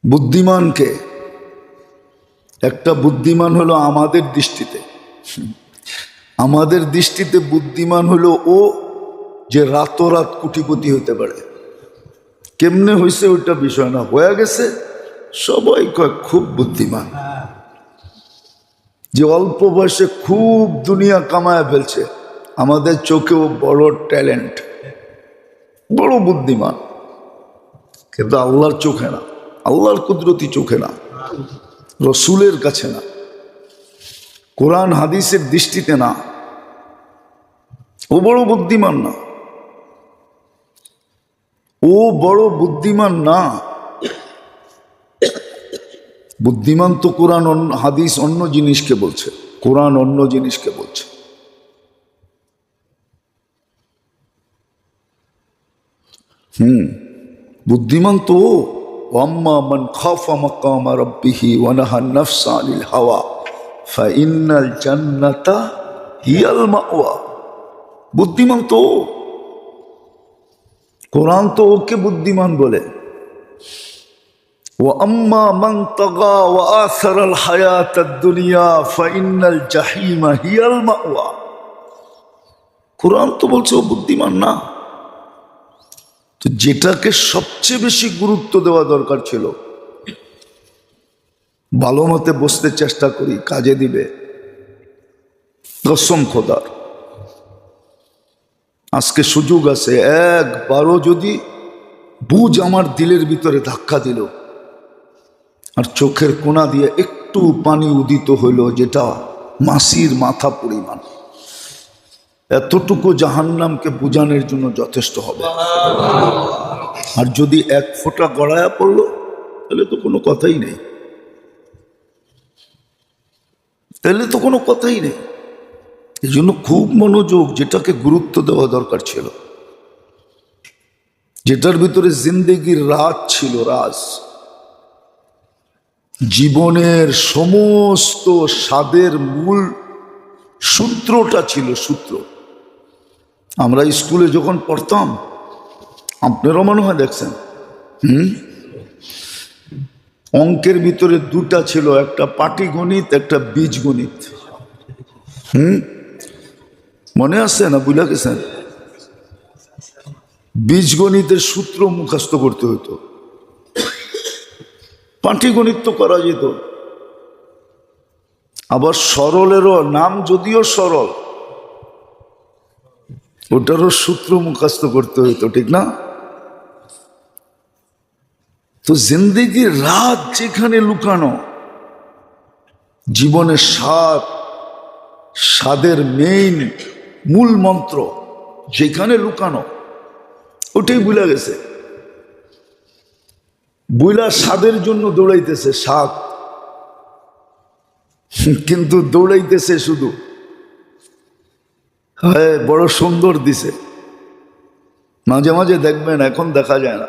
বুদ্ধিমানকে, একটা বুদ্ধিমান হলো আমাদের দৃষ্টিতে বুদ্ধিমান হলো ও যে রাতোরাত কোটিপতি হইতে পারে। কেমনে হয়েছে ওইটা বিষয় না, হয়ে গেছে সবাই কয় খুব বুদ্ধিমান। যে অল্প বয়সে খুব দুনিয়া কামায় ফেলছে, আমাদের চোখেও বড় ট্যালেন্ট, বড় বুদ্ধিমান, কিন্তু আল্লাহর চোখে না, আল্লাহর কুদরতি চোখে না, রসুলের কাছে না, কোরআন হাদিসের দৃষ্টিতে না। ও বড় বুদ্ধিমান না, ও বড় বুদ্ধিমান না। বুদ্ধিমান তো কোরআন হাদিস অন্য জিনিসকে বলছে, কোরআন অন্য জিনিসকে বলছে। বুদ্ধিমান তো আম্মা মান খাফা মাকামা রাব্বিহি ওয়া নাহা নাফসা আনিল হাওয়া ফাইন্নাল জান্নাতা হিয়াল মাওয়া। বুদ্ধিমান তো কোরআন তো ওকে বুদ্ধিমান বলে। ওয়া আম্মা মান তাগা ওয়া আসারাল হায়াতাদ দুনিয়া ফাইন্নাল জাহিমা হিয়াল মাওয়া। কোরআন তো বলছে ও বুদ্ধিমান না। তো যেটাকে সবচেয়ে বেশি গুরুত্ব দেওয়া দরকার ছিল, ভালো মতে বসতে চেষ্টা করি, কাজে দিবে, কসম খোদার। আজকে সুযোগ আছে, একবারও যদি বুঝ আমার দিলের ভিতরে ধাক্কা দিল আর চোখের কোনা দিয়ে একটু পানি উদিত হইল, যেটা মাসির মাথা পরিমাণ, এতটুকু জাহান্নামকে বুঝানোর জন্য যথেষ্ট হবে। আর যদি এক ফোঁটা গড়ায়া পড়লো তাহলে তো কোনো কথাই নেই, এই জন্য খুব মনোযোগ, যেটাকে গুরুত্ব দেওয়া দরকার ছিল, যেটার ভিতরে জিন্দেগির রাজ ছিল, রাজ, জীবনের সমস্ত স্বাদের মূল সূত্রটা ছিল, সূত্র। আমরা স্কুলে যখন পড়তাম, আপনারও মনে হয় দেখছেন, অঙ্কের ভিতরে দুটা ছিল, একটা পাটিগণিত, একটা বীজগণিত। মনে আছে না, বুঝলা গেছেন? বীজগণিতের সূত্র মুখস্থ করতে হতো, পাটিগণিত তো করা যেত। আবার সরলেরও নাম যদিও সরল, ওটারও সূত্র মুখস্থ করতে হইতো, ঠিক না? তো জিন্দেগির রাত যেখানে লুকানো, জীবনের স্বাদের মেইন মূল মন্ত্র যেখানে লুকানো, ওটাই ভুলে গেছে। বুইলা স্বাদের জন্য দৌড়াইতেছে, স্বাদ, কিন্তু দৌড়াইতেছে শুধু হ্যাঁ বড় সুন্দর দিছে। মাঝে মাঝে দেখবেন, এখন দেখা যায় না,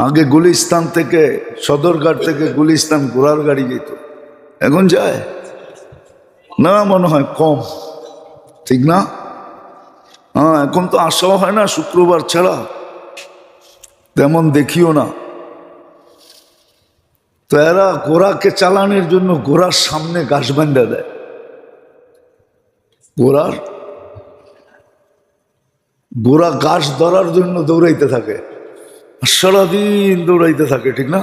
আগে গুলিস্তান থেকে, সদরঘাট থেকে গুলিস্তান ঘোড়ার গাড়ি যেত, এখন যায় না, মনে হয় কম, ঠিক না? হ্যাঁ, এখন তো আসাও হয় না শুক্রবার ছাড়া, তেমন দেখিও না। তো এরা ঘোড়াকে চালানোর জন্য ঘোড়ার সামনে ঘাস বান্ধা দেয়, ঘোড়া ঘাস ধরার জন্য দৌড়াইতে থাকে, সারাদিন দৌড়াইতে থাকে, ঠিক না?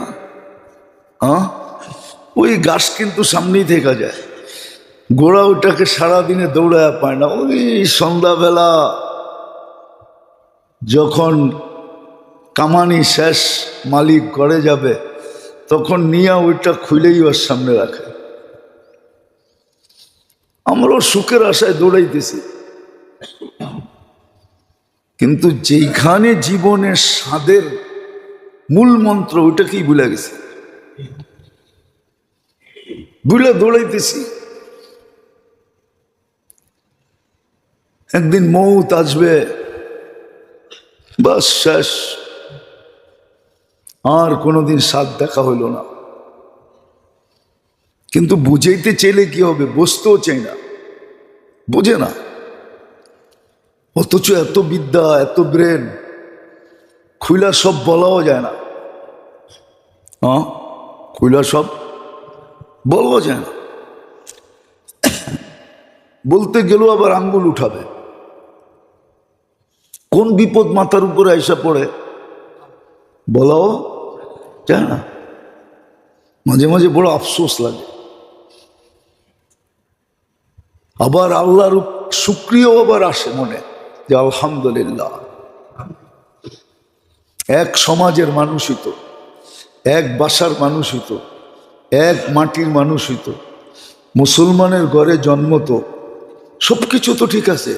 হ্যাঁ, ওই ঘাস কিন্তু সামনেই থেকে যায়, ঘোড়া ওটাকে সারাদিনে দৌড়ায় পায় না। ওই সন্ধ্যাবেলা যখন কামানি শেষ, মালিক ঘরে যাবে, তখন নিয়ে ওইটা খুলেই ওর সামনে রাখে। আমরাও সুখের আশায় দৌড়াইতেছি, কিন্তু যেখানে জীবনের স্বাদের মূল মন্ত্র, ওইটাকেই ভুলে গেছি, ভুলে দৌড়াইতেছি। একদিন মৌত আসবে, বাস শেষ, আর কোনোদিন স্বাদ দেখা হইল না। কিন্তু বুঝাইতে চাইলে কি হবে, বুঝতেও চাই না, বোঝে না। অথচ এত বিদ্যা, এত ব্রেন, খুইলা সব বলাও যায় না। হ্যাঁ, কইলা সব বলবো যায় না, বলতে গেলেও আবার আঙ্গুল উঠাবে। কোন বিপদ মাথার উপরে আইসা পড়ে বলাও যায় না। মাঝে মাঝে বড় আফসোস লাগে। আবার আল্লাহর শুকরিয়াও আবার আসে মনে, যে আলহামদুলিল্লাহ এক সমাজের মানুষ হইতো, এক বাসার মানুষ হইতো, এক মাটির মানুষ হইতো, মুসলমানের ঘরে জন্ম, তো সবকিছু তো ঠিক আছে,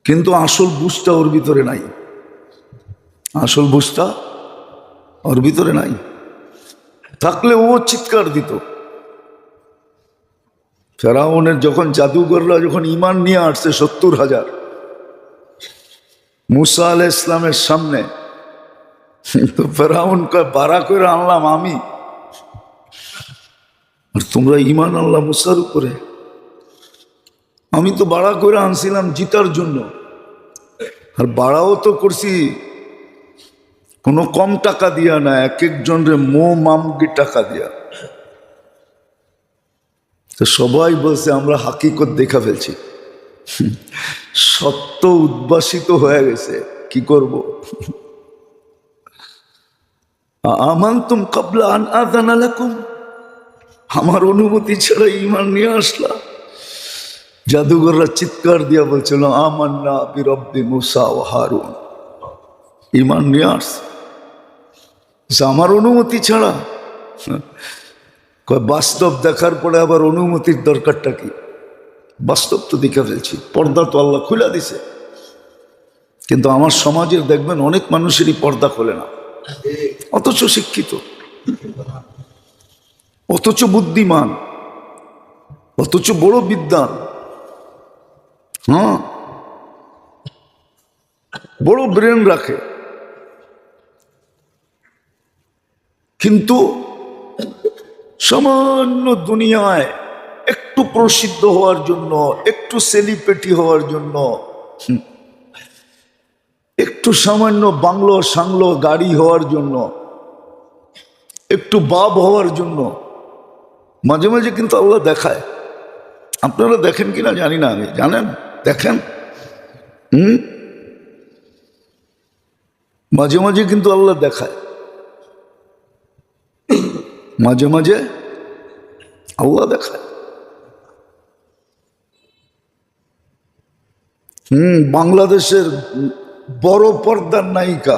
কিন্তু আসল বুঝটা ওর ভিতরে নাই। আসল বুঝটা ওর ভিতরে নাই, থাকলে ও চিৎকার দিত। ফেরাউনের যখন জাদুঘররা যখন ঈমান নিয়ে আসছে 70,000 মুসা আলাইহিস ইসলামের সামনে, তো ফেরাউন কয় বাড়া করে আনলাম আমি, আর তোমরা ঈমান আনলাম মুসার উপরে। আমি তো বাড়া করে আনছিলাম জিতার জন্য, আর বাড়াও তো করছি কোনো কম টাকা দিয়া না, এক একজনরে মামগি টাকা দিয়া। তো সবাই বলছে আমরা হাকিকত দেখা ফেলছি, সত্য উদ্ভাসিত হয়ে গেছে, কি করব। আমানতুম ক্বাবলা আন আযানা লাকুম, আমার অনুমতি ছাড়া ঈমান নিয়ে আসলা। জাদুঘররা চিৎকার দিয়া বলছিল আমান্না বিরব্বি মুসা ওয়া হারুন, ঈমান নিয়ে আসছে আমার অনুমতি ছাড়া। বাস্তব দেখার পরে আবার অনুমতির দরকারটা কি? বাস্তব তো দেখে ফেলছি, পর্দা তো আল্লাহ খুলে দিছে, কিন্তু আমার সমাজের দেখবেন অনেক মানুষেরই পর্দা খোলে না, অথচ শিক্ষিত, অথচ বুদ্ধিমান, অথচ বড় বিদ্বান, হ্যাঁ বড় ব্রেন রাখে, কিন্তু সামান্য দুনিয়ায় একটু প্রসিদ্ধ হওয়ার জন্য, একটু সেলিব্রিটি হওয়ার জন্য, একটু সামান্য বাংলো সাংলো গাড়ি হওয়ার জন্য, একটু বাপ হওয়ার জন্য মাঝে মাঝে কিন্তু আল্লাহ দেখায়। আপনারা দেখেন কিনা জানি না, আমি জানেন দেখেন, মাঝে মাঝে কিন্তু আল্লাহ দেখায়, মাঝে মাঝে আল্লাহ দেখায়। বাংলাদেশের বড় পর্দার নায়িকা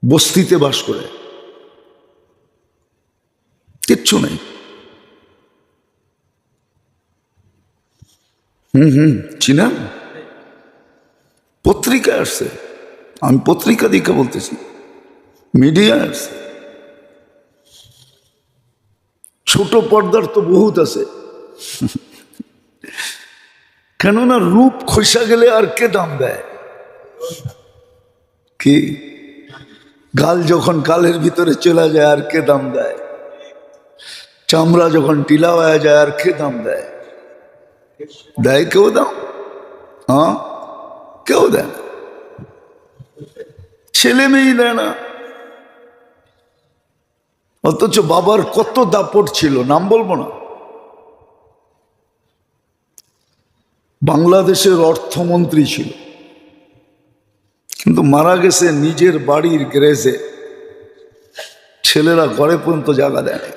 বস্তিতে বাস করে, কিচ্ছু নেই, চিনেন? পত্রিকায় আসছে, আমি পত্রিকা দিকে বলতেছি, মিডিয়ায় আসছে। ছোট পর্দার তো বহুত আছে, কেননা রূপ খসা গেলে আর কে দাম দেয়? কি গাল যখন কালের ভিতরে চলে যায় আর কে দাম দেয়? চামড়া যখন টিলা হয়ে যায় আর কে দাম দেয়? দেয় কেউ দাম? হ্যাঁ, কেউ দেয় না, ছেলে মেয়ে দেয় না। অথচ বাবার কত দাপট ছিল, নাম বলবো না। বাংলাদেশের অর্থমন্ত্রী ছিল, কিন্তু মারা গেছে নিজের বাড়ির গ্যারেজে, ছেলেরা ঘরে পর্যন্ত জায়গা দেয় না।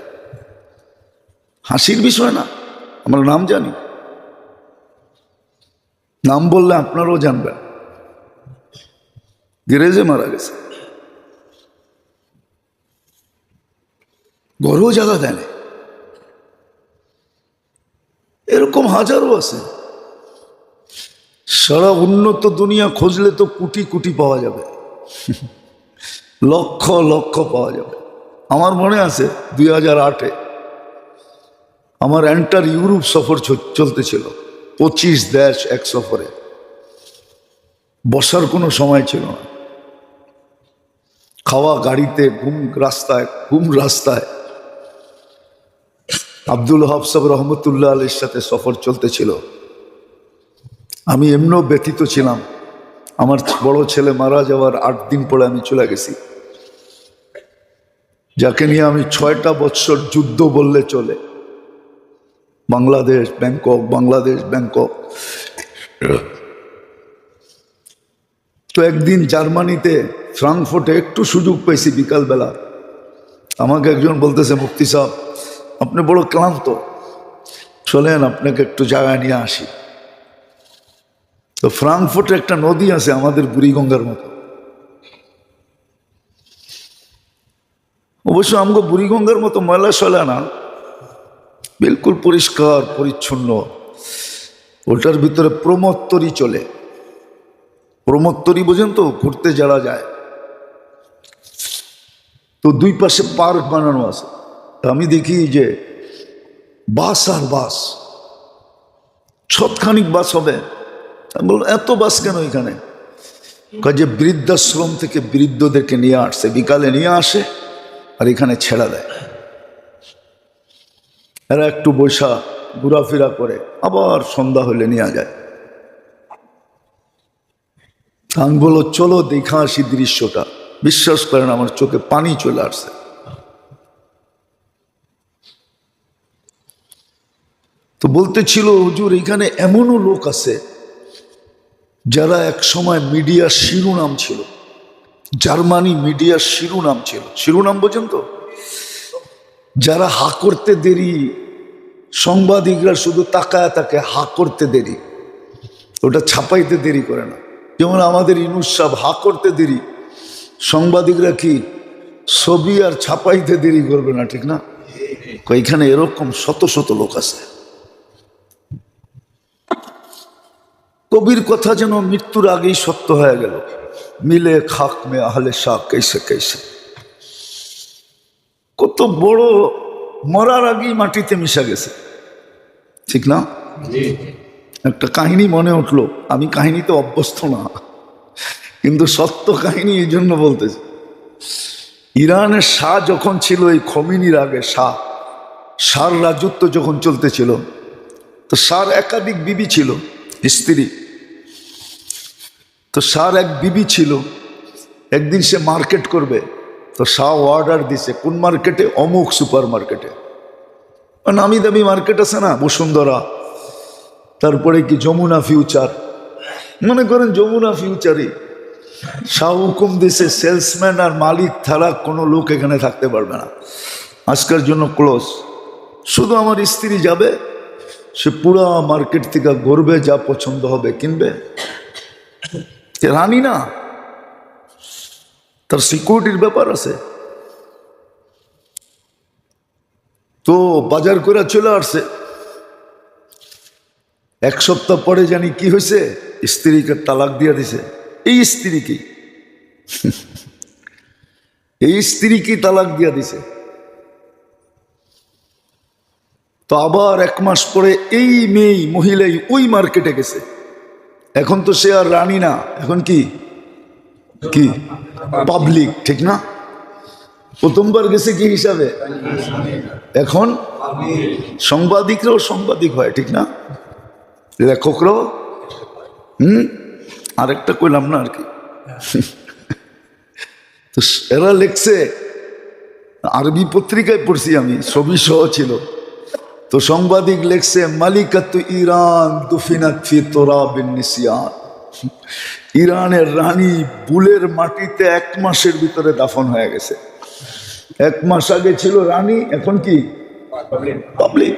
হাসির বিষয় না, আমরা নাম জানি, নাম বললে আপনারাও জানবেন, গ্যারেজে মারা গেছে, ঘরেও জায়গা দেয় না। এরকম হাজারো আছে। সারা উন্নত দুনিয়া খুঁজলে তো কোটি কোটি পাওয়া যাবে, লক্ষ লক্ষ পাওয়া যাবে। আমার মনে আছে 2008-এ আমার এন্টার ইউরোপ সফর চলতেছিল, 25 দেশ এক সফরে, বসার কোনো সময় ছিল না, খাওয়া গাড়িতে, ঘুম রাস্তায়। আব্দুল ওহাব সাহেব রহমতুল্লাহ আলাইহির সাথে সফর চলতেছিল। আমি এমনও ব্যথিত ছিলাম, আমার বড় ছেলে মারা যাওয়ার 8 দিন পরে আমি চলে গেছি, যাকে নিয়ে আমি 6টা বৎসর যুদ্ধ বললে চলে। Bangladesh Bangkok, Bangladesh Bangkok. তো একদিন জার্মানিতে ফ্রাঙ্কফুর্টে একটু সুযোগ পেয়েছি বিকালবেলা। আমাকে একজন বলতেছে, মুফতি সাহেব আপনি বড় ক্লান্ত, চলেন আপনাকে একটু জায়গায় নিয়ে আসি। তো ফ্রাঙ্কফুর্টে একটা নদী আছে আমাদের বুড়িগঙ্গার মতো। অবশ্য আমাকে বুড়িগঙ্গার মতো ময়লা সয়লা না, বিলকুল পরিষ্কার পরিচ্ছন্ন। ওটার ভিতরে প্রমোত্তরি চলে। প্রমোত্তরি বোঝেন তো, ঘুরতে যারা যায়। তো 2 পাশে পার্ক বানানো আছে। আমি দেখি যে বাস আর বাস, ছতখানিক বাস হবে। আমি বললাম এত বাস কেন এখানে? যে বৃদ্ধাশ্রম থেকে বৃদ্ধদেরকে নিয়ে আসছে, বিকালে নিয়ে আসে আর এখানে ছেড়ে দেয়। এরা একটু বৈশা ঘোরাফেরা করে, আবার সন্ধ্যা হলে নিয়ে যায়। আমি বললো চলো দেখা আসি দৃশ্যটা। বিশ্বাস করেন আমার চোখে পানি চলে আসছে। তো বলতেছিল, হুজুর এখানে এমনও লোক আছে যারা এক সময় মিডিয়ার শিরোনাম ছিল। জার্মানি মিডিয়ার শিরোনাম ছিল। শিরোনাম বোঝেন তো, যারা হা করতে দেরি, সাংবাদিকরা শুধু তাকায় তাকে হা করতে দেরি, ওটা ছাপাইতে দেরি করে না। যেমন আমাদের ইনুস সাহেব হা করতে দেরি, সাংবাদিকরা কি ছবি আর ছাপাইতে দেরি করবে না, ঠিক না? এখানে এরকম শত শত লোক আছে। কবির কথা যেন মৃত্যুর আগেই সত্য হয়ে গেল, মিলে খাক মে আহলে শাহ কেসে কেসে। কত বড়, মরার আগেই মাটিতে মিশা গেছে, ঠিক না? একটা কাহিনী মনে উঠলো। আমি কাহিনীতে অভ্যস্ত না, কিন্তু সত্য কাহিনী এই জন্য বলতেছি। ইরানের শাহ যখন ছিল, এই খমিনির আগে শাহর রাজত্ব যখন চলতেছিল, তো শাহর একাধিক বিবি ছিল, স্ত্রী। তো শাহর এক বিবি ছিল। একদিন সে মার্কেট করবে, তো শাহ অর্ডার দিছে কোন মার্কেটে? অমুক সুপার মার্কেটে। নামি দামি মার্কেট আছে না, বসুন্ধরা, তারপরে কি যমুনা ফিউচার, মনে করেন যমুনা ফিউচারই। শাহ হুকুম দিছে সেলসম্যান আর মালিক ছাড়া কোনো লোক এখানে থাকতে পারবে না, আজকের জন্য ক্লোজ। শুধু আমার স্ত্রী যাবে, সে পুরা মার্কেট থেকে ঘুরবে, যা পছন্দ হবে কিনবে। রানী না, তার সিকিউরিটির ব্যাপার আছে। তো বাজার করে চলে আসছে। 1 সপ্তাহ পরে জানি কি হয়েছে, স্ত্রীকে তালাক দিয়ে দিছে। এই স্ত্রী কি তালাক দিয়ে দিছে। তো আবার 1 মাস পরে এই মেয়ে মহিলাই ওই মার্কেটে গেছে। এখন তো সে আর রানী না, এখন কি কি পাবলিক, ঠিক না? প্রথমবার গেছে কি হিসাবে, এখন সাংবাদিকরাও সাংবাদিক হয়, ঠিক না? লেখকরাও। আরেকটা কইলাম না আর কি। তো এরা লিখছে, আরবি পত্রিকায় পড়ছি আমি, ছবি সহ ছিল। তো সাংবাদিক লিখছে, মালিকাতু ইরান দুফিনাত ফি তুরাবিন নিসিয়ান। ইরানের রানী বুলের মাটিতে 1 মাসের ভিতরে দাফন হয়ে গেছে। 1 মাস আগে ছিল রানী, এখন কি পাবলিক।